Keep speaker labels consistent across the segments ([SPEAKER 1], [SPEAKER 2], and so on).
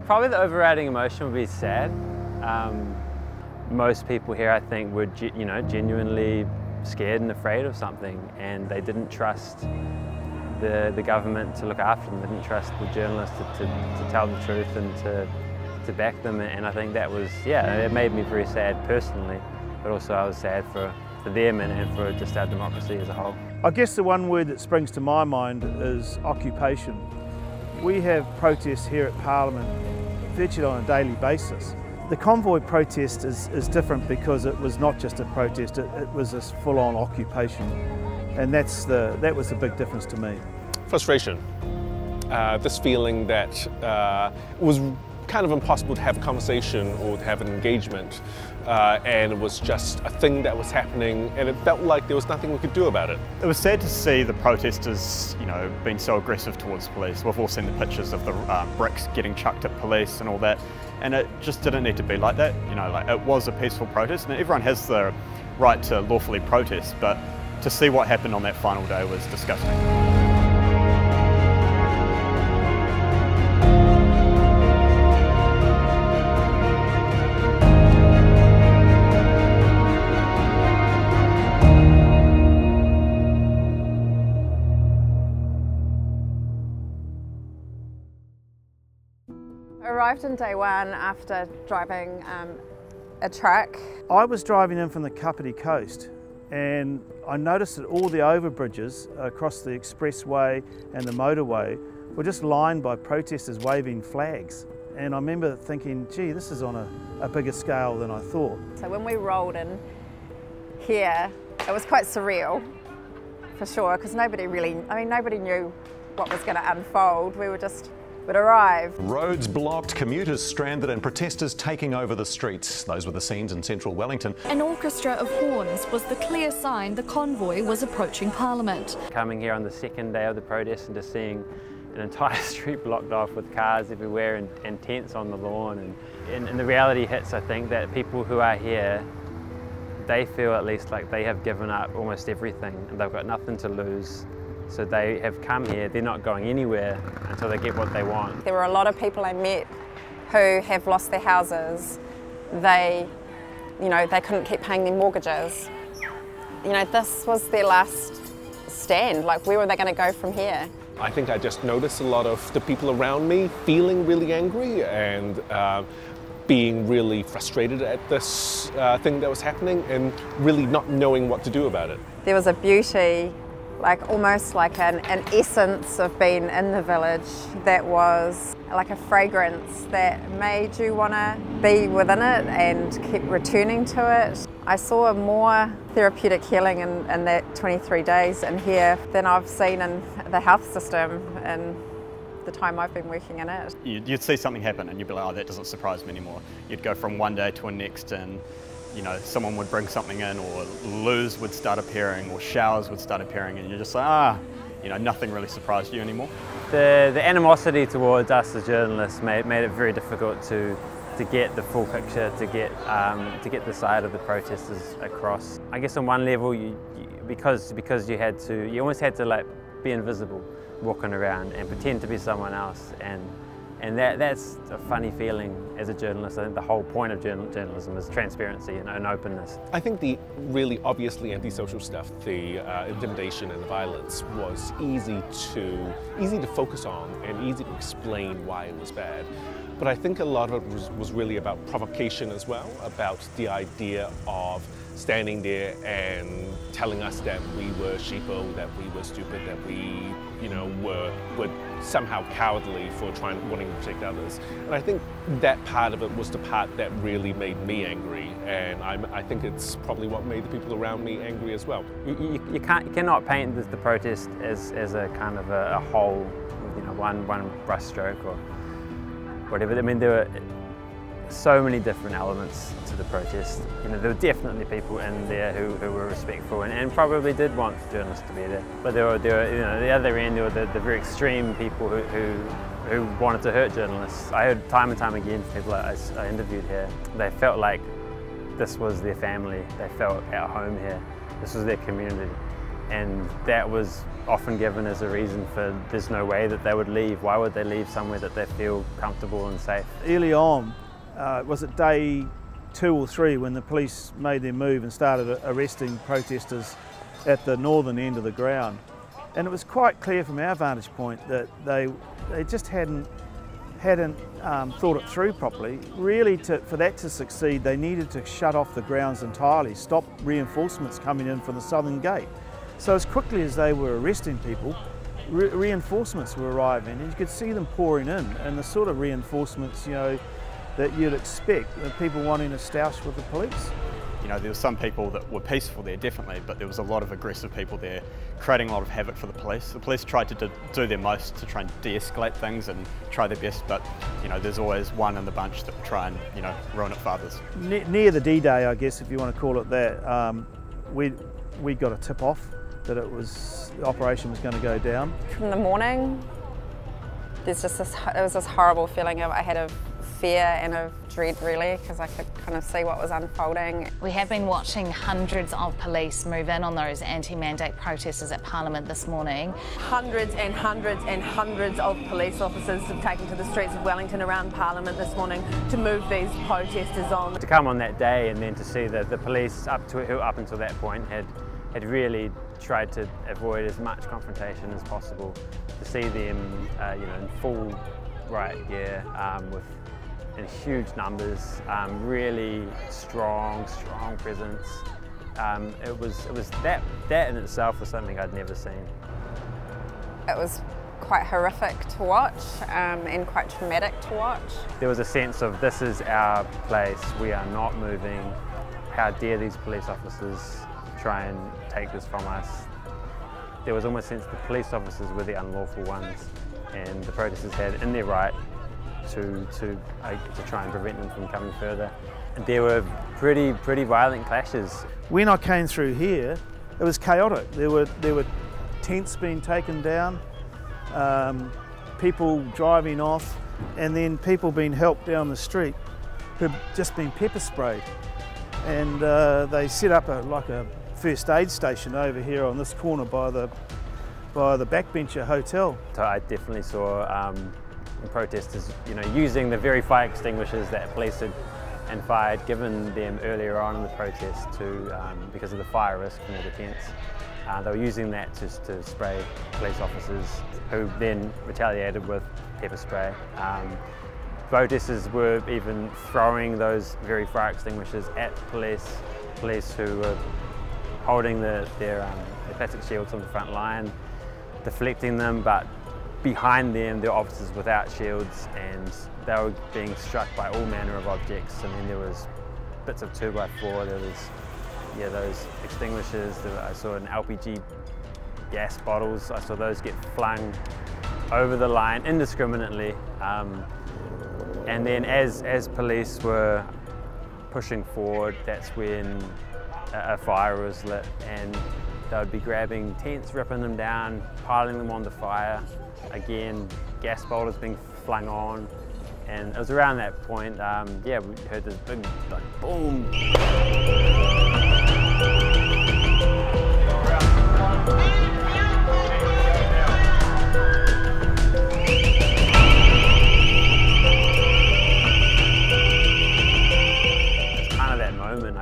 [SPEAKER 1] Probably the overriding emotion would be sad. Most people here, I think, were genuinely scared and afraid of something, and they didn't trust the government to look after them. They didn't trust the journalists to tell the truth and to back them. And I think that was, it made me very sad personally, but also I was sad for them and for just our democracy as a whole.
[SPEAKER 2] I guess the one word that springs to my mind is occupation. We have protests here at Parliament virtually on a daily basis. The convoy protest is different because it was not just a protest, it was a full-on occupation, and that was the big difference to me.
[SPEAKER 3] Frustration. This feeling that it was kind of impossible to have a conversation or to have an engagement, and it was just a thing that was happening, and it felt like there was nothing we could do about it.
[SPEAKER 4] It was sad to see the protesters, being so aggressive towards police. We've all seen the pictures of the bricks getting chucked at police and all that, and it just didn't need to be like that. It was a peaceful protest, and everyone has the right to lawfully protest, but to see what happened on that final day was disgusting.
[SPEAKER 5] Arrived on day one after driving a truck.
[SPEAKER 2] I was driving in from the Kapiti coast, and I noticed that all the overbridges across the expressway and the motorway were just lined by protesters waving flags. And I remember thinking, gee, this is on a bigger scale than I thought.
[SPEAKER 5] So when we rolled in here, it was quite surreal, for sure, because nobody knew what was going to unfold. We would arrive.
[SPEAKER 6] Roads blocked, commuters stranded and protesters taking over the streets. Those were the scenes in central Wellington.
[SPEAKER 7] An orchestra of horns was the clear sign the convoy was approaching Parliament.
[SPEAKER 1] Coming here on the second day of the protest and just seeing an entire street blocked off with cars everywhere and tents on the lawn. And the reality hits, I think, that people who are here, they feel at least like they have given up almost everything and they've got nothing to lose. So they have come here, they're not going anywhere until they get what they want.
[SPEAKER 5] There were a lot of people I met who have lost their houses. They couldn't keep paying their mortgages. This was their last stand. Like, where were they going to go from here?
[SPEAKER 3] I think I just noticed a lot of the people around me feeling really angry and being really frustrated at this thing that was happening and really not knowing what to do about it.
[SPEAKER 5] There was a beauty, almost like an essence of being in the village that was like a fragrance that made you want to be within it and keep returning to it. I saw more therapeutic healing in that 23 days in here than I've seen in the health system in the time I've been working in it.
[SPEAKER 4] You'd see something happen and you'd be like, oh, that doesn't surprise me anymore. You'd go from one day to the next and someone would bring something in, or loos would start appearing, or showers would start appearing, and you're just like, nothing really surprised you anymore.
[SPEAKER 1] The animosity towards us as journalists made it very difficult to get the full picture, to get the side of the protesters across. I guess on one level, because you almost had to be invisible, walking around and pretend to be someone else, and that's a funny feeling as a journalist. I think the whole point of journalism is transparency and openness.
[SPEAKER 3] I think the really obviously antisocial stuff, the intimidation and the violence, was easy to focus on and easy to explain why it was bad. But I think a lot of it was really about provocation as well, about the idea of standing there and telling us that we were sheeple, that we were stupid, that we, were somehow cowardly for wanting to protect others. And I think that part of it was the part that really made me angry, and I think it's probably what made the people around me angry as well.
[SPEAKER 1] You cannot paint the protest as a kind of a whole, one brush stroke or whatever. I mean, there were so many different elements to the protest. There were definitely people in there who were respectful and probably did want journalists to be there. But there were the other end, there were the very extreme people who wanted to hurt journalists. I heard time and time again from people I interviewed here, they felt like this was their family. They felt at home here. This was their community. And that was often given as a reason for there's no way that they would leave. Why would they leave somewhere that they feel comfortable and safe?
[SPEAKER 2] Early on, was it day 2 or 3 when the police made their move and started arresting protesters at the northern end of the ground. And it was quite clear from our vantage point that they just hadn't thought it through properly. Really, for that to succeed, they needed to shut off the grounds entirely, stop reinforcements coming in from the southern gate. So as quickly as they were arresting people, reinforcements were arriving, and you could see them pouring in, and the sort of reinforcements, you know, that you'd expect, people wanting to stoush with the police.
[SPEAKER 4] You know, there were some people that were peaceful there, definitely, but there was a lot of aggressive people there, creating a lot of havoc for the police. The police tried to do their most to try and de-escalate things and try their best, but, you know, there's always one in the bunch that will try and, you know, ruin it for others.
[SPEAKER 2] Near the D-Day, I guess, if you want to call it that, we got a tip-off that the operation was going to go down.
[SPEAKER 5] From the morning, it was this horrible feeling I had of fear and of dread, really, because I could kind of see what was unfolding.
[SPEAKER 8] We have been watching hundreds of police move in on those anti-mandate protesters at Parliament this morning.
[SPEAKER 9] Hundreds and hundreds and hundreds of police officers have taken to the streets of Wellington around Parliament this morning to move these protesters on.
[SPEAKER 1] To come on that day and then to see that the police up until that point had really tried to avoid as much confrontation as possible, to see them you know, in full riot gear in huge numbers, really strong presence. It was that in itself was something I'd never seen.
[SPEAKER 5] It was quite horrific to watch and quite traumatic to watch.
[SPEAKER 1] There was a sense of, this is our place, we are not moving. How dare these police officers try and take this from us? There was almost a sense the police officers were the unlawful ones, and the protesters had in their right to try and prevent them from coming further. And there were pretty violent clashes.
[SPEAKER 2] When I came through here, it was chaotic. There were tents being taken down, people driving off, and then people being helped down the street who'd just been pepper sprayed. And they set up like a first aid station over here on this corner by the Backbencher Hotel.
[SPEAKER 1] So I definitely saw protesters, you know, using the very fire extinguishers that police had fired, given them earlier on in the protest because of the fire risk from all the tents. They were using that to spray police officers, who then retaliated with pepper spray. Protesters were even throwing those very fire extinguishers at police who were holding their plastic shields on the front line, deflecting them, but behind them there were officers without shields, and they were being struck by all manner of objects. I mean, there was bits of 2x4, there was those extinguishers, I saw an LPG gas bottles, I saw those get flung over the line indiscriminately. And then as police were pushing forward, that's when a fire was lit, and they would be grabbing tents, ripping them down, piling them on the fire. Again, gas bottles being flung on, and it was around that point, we heard this big, like, boom. It's kind of that moment.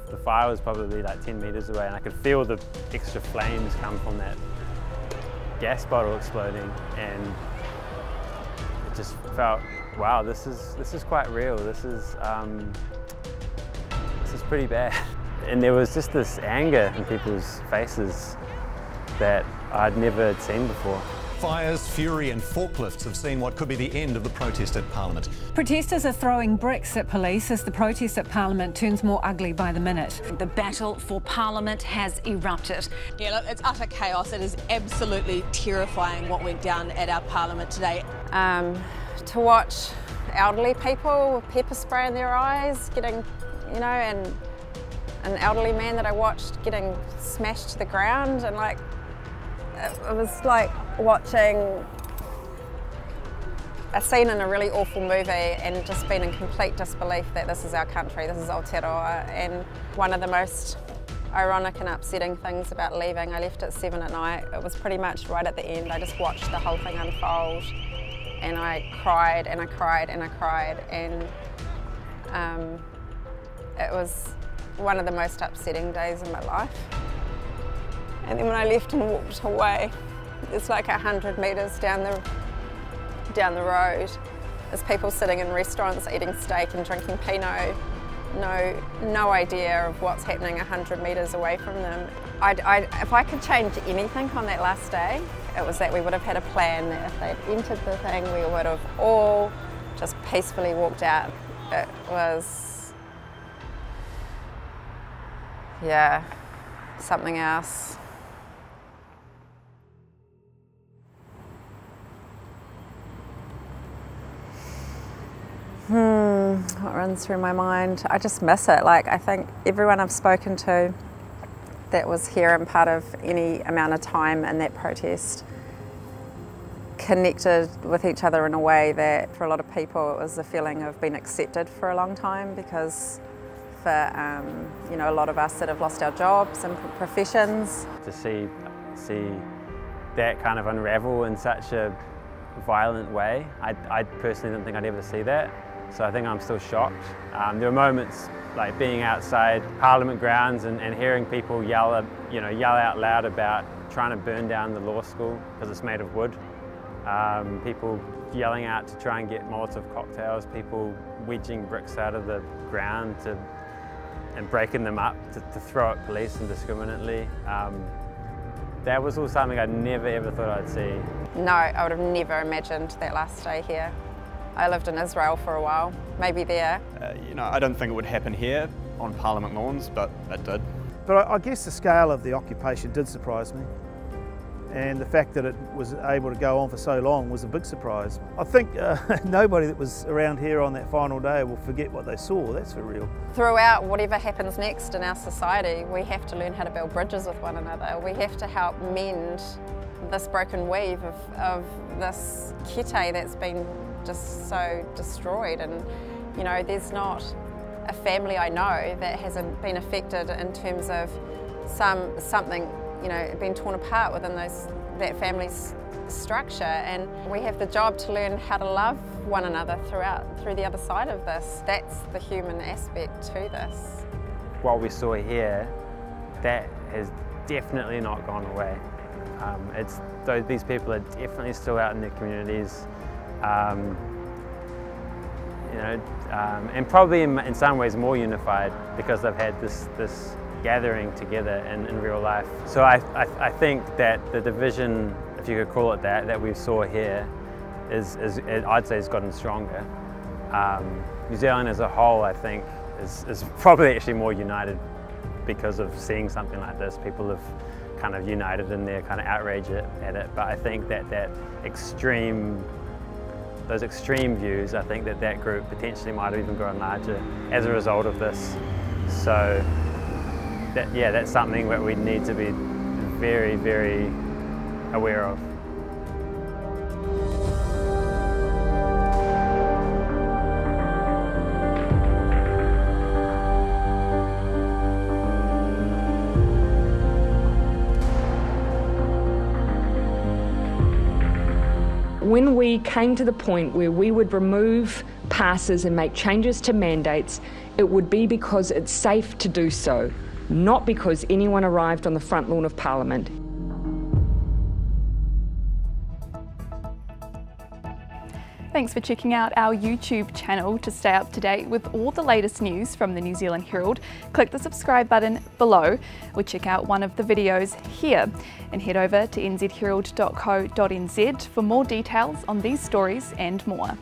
[SPEAKER 1] The fire was probably like 10 metres away, and I could feel the extra flames come from that gas bottle exploding, and it just felt, wow, this is quite real. This is pretty bad. And there was just this anger in people's faces that I'd never seen before.
[SPEAKER 6] Fires, fury and forklifts have seen what could be the end of the protest at Parliament.
[SPEAKER 10] Protesters are throwing bricks at police as the protest at Parliament turns more ugly by the minute.
[SPEAKER 11] The battle for Parliament has erupted.
[SPEAKER 9] Yeah, look, it's utter chaos. It is absolutely terrifying what went down at our Parliament today.
[SPEAKER 5] To watch elderly people with pepper spray in their eyes, getting, you know, and an elderly man that I watched getting smashed to the ground, and like, it was like watching a scene in a really awful movie and just being in complete disbelief that this is our country, this is Aotearoa, and one of the most ironic and upsetting things about leaving. I left at 7 at night. It was pretty much right at the end. I just watched the whole thing unfold, and I cried and I cried and I cried, and it was one of the most upsetting days of my life. And then when I left and walked away, it's like 100 metres down the road. There's people sitting in restaurants eating steak and drinking Pinot. No idea of what's happening 100 metres away from them. If I could change anything on that last day, it was that we would have had a plan that if they'd entered the thing, we would have all just peacefully walked out. It was, yeah, something else. What runs through my mind? I just miss it. Like, I think everyone I've spoken to that was here and part of any amount of time in that protest connected with each other in a way that for a lot of people it was a feeling of being accepted for a long time, because for you know, a lot of us that have lost our jobs and professions. To see that kind of unravel in such a violent way, I personally didn't think I'd ever see that. So I think I'm still shocked. There were moments like being outside Parliament grounds and hearing people yell out loud about trying to burn down the law school because it's made of wood. People yelling out to try and get Molotov cocktails, people wedging bricks out of the ground and breaking them up to throw at police indiscriminately. That was all something I never ever thought I'd see. No, I would have never imagined that last day here. I lived in Israel for a while, maybe there.
[SPEAKER 4] You know, I don't think it would happen here on Parliament lawns, but it did.
[SPEAKER 2] But I guess the scale of the occupation did surprise me. And the fact that it was able to go on for so long was a big surprise. I think nobody that was around here on that final day will forget what they saw, that's for real. Throughout
[SPEAKER 5] Whatever happens next in our society, we have to learn how to build bridges with one another. We have to help mend this broken weave of this kete that's been just so destroyed. And you know, there's not a family I know that hasn't been affected in terms of something, you know, being torn apart within that family's structure. And we have the job to learn how to love one another through the other side of this. That's the human aspect to this. What we saw here, that has definitely not gone away. These people are definitely still out in their communities, you know, and probably in some ways more unified because they've had this gathering together in real life. So I think that the division, if you could call it that we saw here, I'd say has gotten stronger. New Zealand as a whole, I think, is probably actually more united because of seeing something like this. People have kind of united in their kind of outrage at it, but I think that those extreme views, I think that group potentially might have even grown larger as a result of this. So that's something that we need to be very, very aware of.
[SPEAKER 12] When we came to the point where we would remove passes and make changes to mandates, it would be because it's safe to do so, not because anyone arrived on the front lawn of Parliament.
[SPEAKER 13] Thanks for checking out our YouTube channel. To stay up to date with all the latest news from the New Zealand Herald, click the subscribe button below or check out one of the videos here, and head over to nzherald.co.nz for more details on these stories and more.